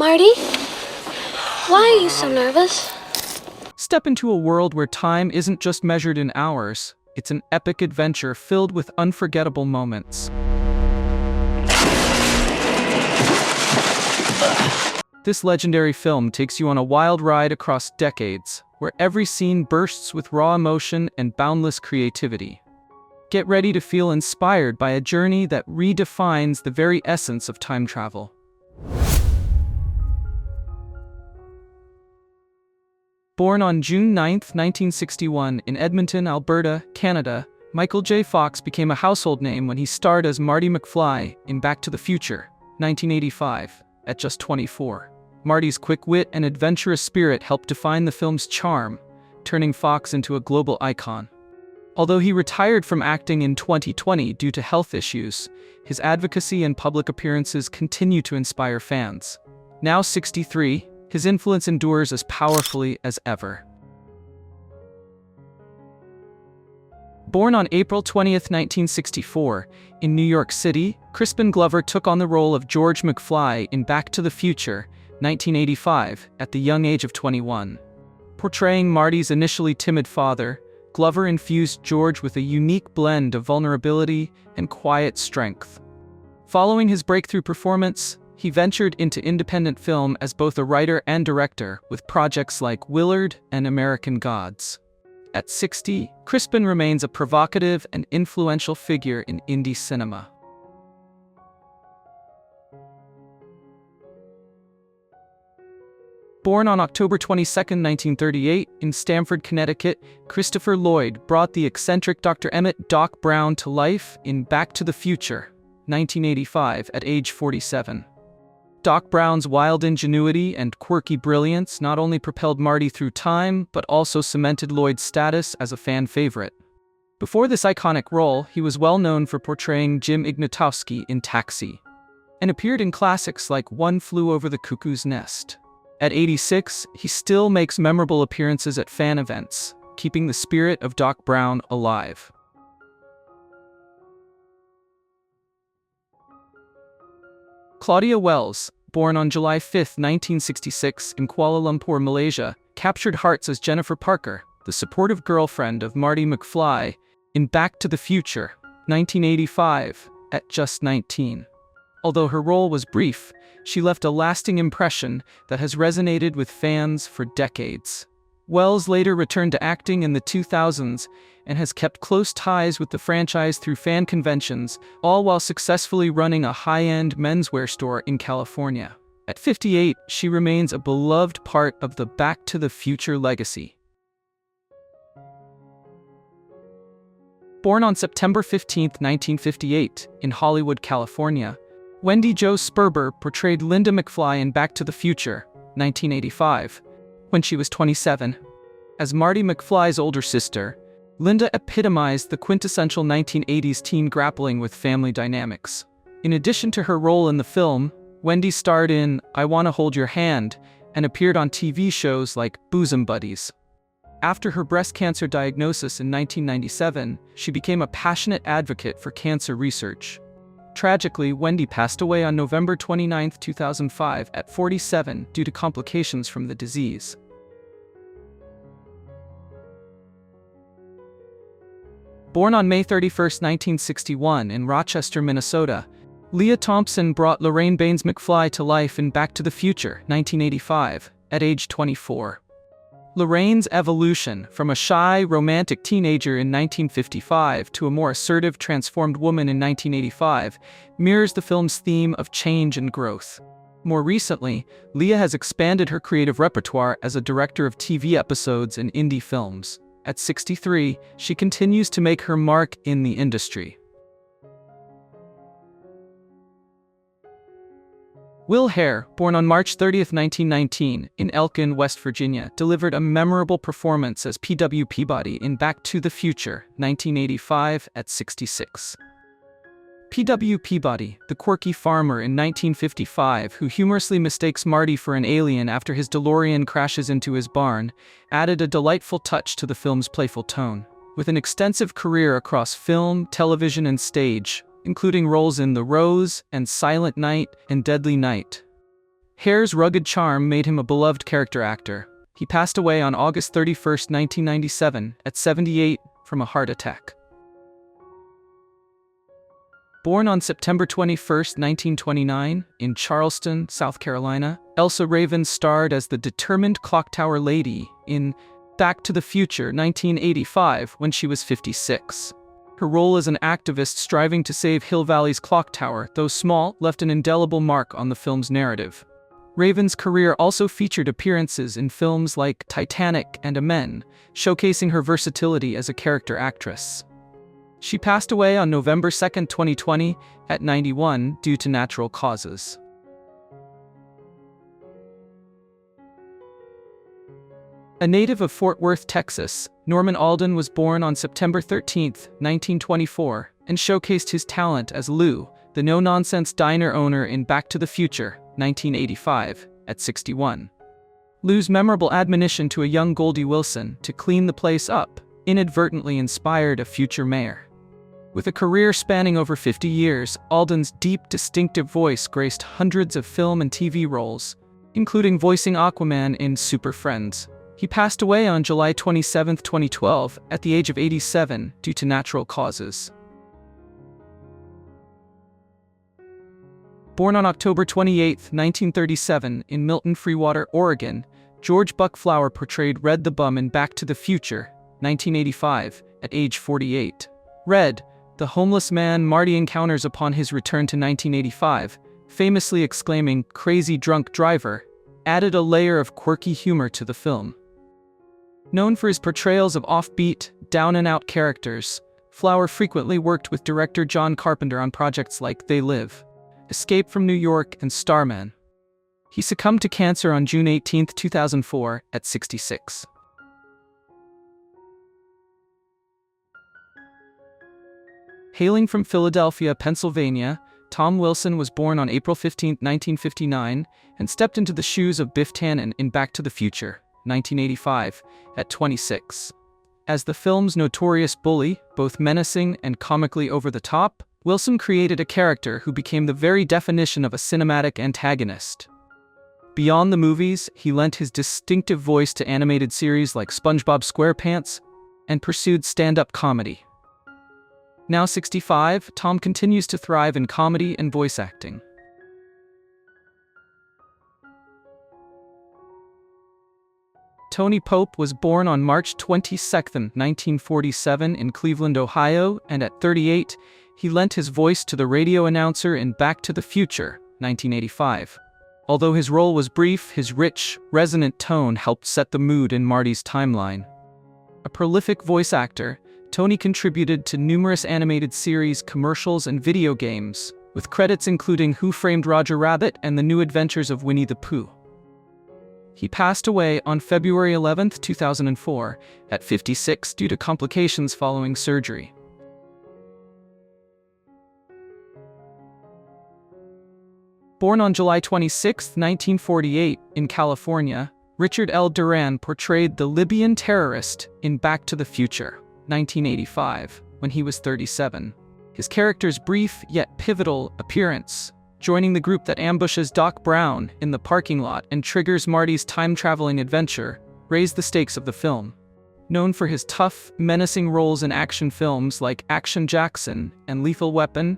Marty, why are you so nervous? Step into a world where time isn't just measured in hours. It's an epic adventure filled with unforgettable moments. This legendary film takes you on a wild ride across decades, where every scene bursts with raw emotion and boundless creativity. Get ready to feel inspired by a journey that redefines the very essence of time travel. Born on June 9, 1961, in Edmonton, Alberta, Canada, Michael J. Fox became a household name when he starred as Marty McFly in Back to the Future, 1985, at just 24. Marty's quick wit and adventurous spirit helped define the film's charm, turning Fox into a global icon. Although he retired from acting in 2020 due to health issues, his advocacy and public appearances continue to inspire fans. Now 63, his influence endures as powerfully as ever. Born on April 20, 1964, in New York City, Crispin Glover took on the role of George McFly in Back to the Future, 1985, at the young age of 21. Portraying Marty's initially timid father, Glover infused George with a unique blend of vulnerability and quiet strength. Following his breakthrough performance, he ventured into independent film as both a writer and director, with projects like Willard and American Gods. At 60, Crispin remains a provocative and influential figure in indie cinema. Born on October 22, 1938, in Stamford, Connecticut, Christopher Lloyd brought the eccentric Dr. Emmett "Doc" Brown to life in Back to the Future, 1985, at age 47. Doc Brown's wild ingenuity and quirky brilliance not only propelled Marty through time, but also cemented Lloyd's status as a fan favorite. Before this iconic role, he was well known for portraying Jim Ignatowski in Taxi, and appeared in classics like One Flew Over the Cuckoo's Nest. At 86, he still makes memorable appearances at fan events, keeping the spirit of Doc Brown alive. Claudia Wells, born on July 5, 1966, in Kuala Lumpur, Malaysia, captured hearts as Jennifer Parker, the supportive girlfriend of Marty McFly, in Back to the Future, 1985, at just 19. Although her role was brief, she left a lasting impression that has resonated with fans for decades. Wells later returned to acting in the 2000s and has kept close ties with the franchise through fan conventions, all while successfully running a high-end menswear store in California. At 58, she remains a beloved part of the Back to the Future legacy. Born on September 15, 1958, in Hollywood, California, Wendy Jo Sperber portrayed Linda McFly in Back to the Future, 1985, when she was 27. As Marty McFly's older sister, Linda epitomized the quintessential 1980s teen grappling with family dynamics. In addition to her role in the film, Wendy starred in I Wanna Hold Your Hand and appeared on TV shows like Bosom Buddies. After her breast cancer diagnosis in 1997, she became a passionate advocate for cancer research. Tragically, Wendy passed away on November 29, 2005, at 47 due to complications from the disease. Born on May 31, 1961, in Rochester, Minnesota, Leah Thompson brought Lorraine Baines McFly to life in Back to the Future, 1985, at age 24. Lorraine's evolution from a shy, romantic teenager in 1955 to a more assertive, transformed woman in 1985 mirrors the film's theme of change and growth. More recently, Leah has expanded her creative repertoire as a director of TV episodes and indie films. At 63, she continues to make her mark in the industry. Will Hare, born on March 30, 1919, in Elkin, West Virginia, delivered a memorable performance as P.W. Peabody in Back to the Future, 1985, at 66. P.W. Peabody, the quirky farmer in 1955 who humorously mistakes Marty for an alien after his DeLorean crashes into his barn, added a delightful touch to the film's playful tone. With an extensive career across film, television, and stage, including roles in The Rose and Silent Night and Deadly Night, Hare's rugged charm made him a beloved character actor. He passed away on August 31, 1997, at 78, from a heart attack. Born on September 21, 1929, in Charleston, South Carolina, Elsa Raven starred as the determined clocktower lady in Back to the Future 1985 when she was 56. Her role as an activist striving to save Hill Valley's clock tower, though small, left an indelible mark on the film's narrative. Raven's career also featured appearances in films like Titanic and Amen, showcasing her versatility as a character actress. She passed away on November 2, 2020, at 91 due to natural causes. A native of Fort Worth, Texas, Norman Alden was born on September 13, 1924, and showcased his talent as Lou, the no-nonsense diner owner in Back to the Future, 1985, at 61. Lou's memorable admonition to a young Goldie Wilson to clean the place up inadvertently inspired a future mayor. With a career spanning over 50 years, Alden's deep, distinctive voice graced hundreds of film and TV roles, including voicing Aquaman in Super Friends. He passed away on July 27, 2012, at the age of 87 due to natural causes. Born on October 28, 1937, in Milton Freewater, Oregon, George Buck Flower portrayed Red the Bum in Back to the Future, 1985, at age 48. Red, the homeless man Marty encounters upon his return to 1985, famously exclaiming, "Crazy drunk driver," added a layer of quirky humor to the film. Known for his portrayals of offbeat, down-and-out characters, Flower frequently worked with director John Carpenter on projects like They Live, Escape from New York, and Starman. He succumbed to cancer on June 18, 2004, at 66. Hailing from Philadelphia, Pennsylvania, Tom Wilson was born on April 15, 1959, and stepped into the shoes of Biff Tannen in Back to the Future, 1985, at 26. As the film's notorious bully, both menacing and comically over the top, Wilson created a character who became the very definition of a cinematic antagonist. Beyond the movies, he lent his distinctive voice to animated series like SpongeBob SquarePants and pursued stand-up comedy. Now 65, Tom continues to thrive in comedy and voice acting. Tony Pope was born on March 22, 1947 in Cleveland, Ohio, and at 38, he lent his voice to the radio announcer in Back to the Future, 1985. Although his role was brief, his rich, resonant tone helped set the mood in Marty's timeline. A prolific voice actor, Tony contributed to numerous animated series, commercials, and video games, with credits including Who Framed Roger Rabbit and The New Adventures of Winnie the Pooh. He passed away on February 11, 2004, at 56 due to complications following surgery. Born on July 26, 1948, in California, Richard L. Duran portrayed the Libyan terrorist in Back to the Future, 1985, when he was 37. His character's brief yet pivotal appearance, joining the group that ambushes Doc Brown in the parking lot and triggers Marty's time-traveling adventure, raised the stakes of the film. Known for his tough, menacing roles in action films like Action Jackson and Lethal Weapon,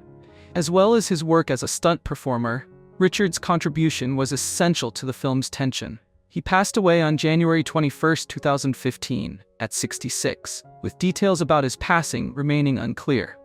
as well as his work as a stunt performer, Richard's contribution was essential to the film's tension. He passed away on January 21, 2015, at 66, with details about his passing remaining unclear.